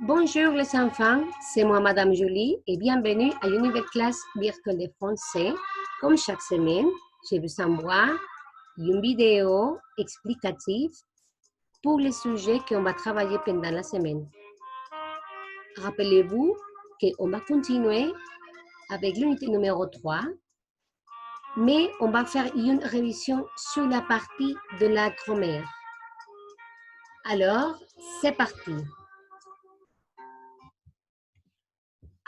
Bonjour les enfants, c'est moi Madame Julie et bienvenue à une nouvelle classe virtuelle de français. Comme chaque semaine, je vous envoie une vidéo explicative pour les sujets qu'on va travailler pendant la semaine. Rappelez-vous qu'on va continuer avec l'unité numéro 3, mais on va faire une révision sur la partie de la grammaire. Alors, c'est parti.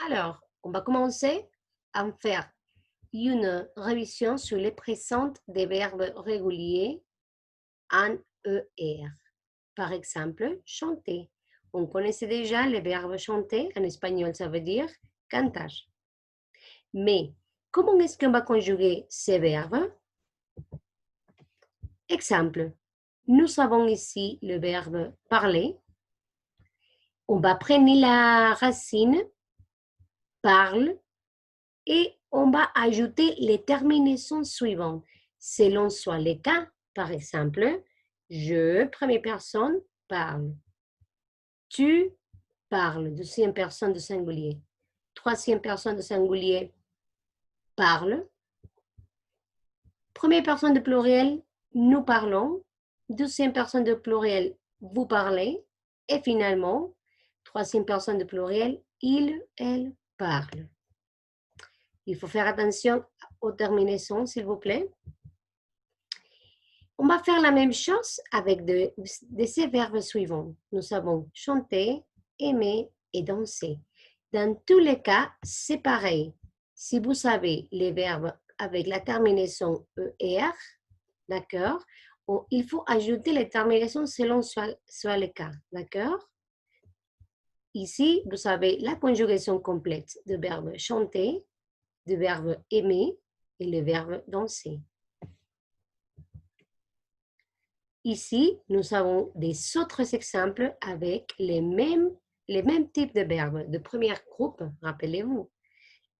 Alors, on va commencer à faire une révision sur les présentes des verbes réguliers en ER. Par exemple, chanter. On connaissait déjà le verbe chanter. En espagnol, ça veut dire cantar. Mais comment est-ce qu'on va conjuguer ces verbes? Exemple, nous avons ici le verbe parler. On va prendre la racine parle et on va ajouter les terminaisons suivantes. Selon soit les cas, par exemple, je, première personne, parle. Tu parles, deuxième personne de singulier. Troisième personne de singulier, parle. Première personne de pluriel, nous parlons. Deuxième personne de pluriel, vous parlez. Et finalement, troisième personne de pluriel, il, elle parle. Il faut faire attention aux terminaisons, s'il vous plaît. On va faire la même chose avec de ces verbes suivants. Nous avons chanter, aimer et danser. Dans tous les cas, c'est pareil. Si vous savez les verbes avec la terminaison ER, d'accord, il faut ajouter les terminaisons selon soit le cas, d'accord? Ici, vous avez la conjugaison complète du verbe chanter, du verbe aimer et le verbe danser. Ici, nous avons des autres exemples avec les mêmes types de verbes. De premier groupe, rappelez-vous.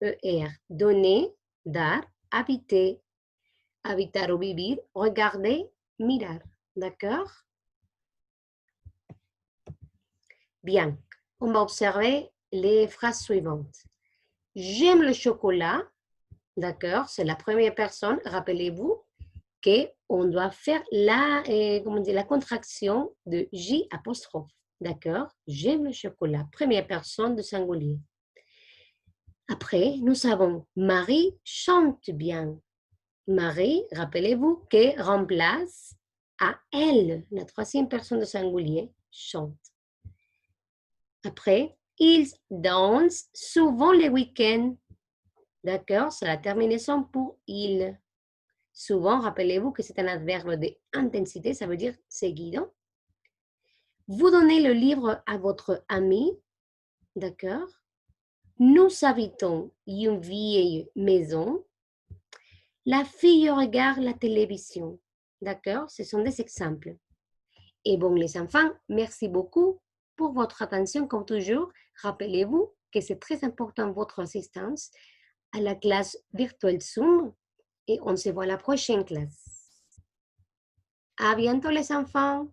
ER, donner, dar, habiter, habitar ou vivir, regarder, mirar. D'accord? Bien, on va observer les phrases suivantes. J'aime le chocolat. D'accord? C'est la première personne. Rappelez-vous qu'on doit faire la contraction de J apostrophe. D'accord? J'aime le chocolat. Première personne de singulier. Après, nous avons Marie chante bien. Marie, rappelez-vous, que remplace à elle, la troisième personne de singulier, chante. Après, ils dansent souvent les week-ends. D'accord? C'est la terminaison pour il. Souvent, rappelez-vous que c'est un adverbe d'intensité, ça veut dire seguido. Vous donnez le livre à votre ami, d'accord? Nous habitons une vieille maison. La fille regarde la télévision, d'accord? Ce sont des exemples. Et bon, les enfants, merci beaucoup pour votre attention, comme toujours. Rappelez-vous que c'est très important votre assistance à la classe virtuelle Zoom et on se voit à la prochaine classe. À bientôt les enfants.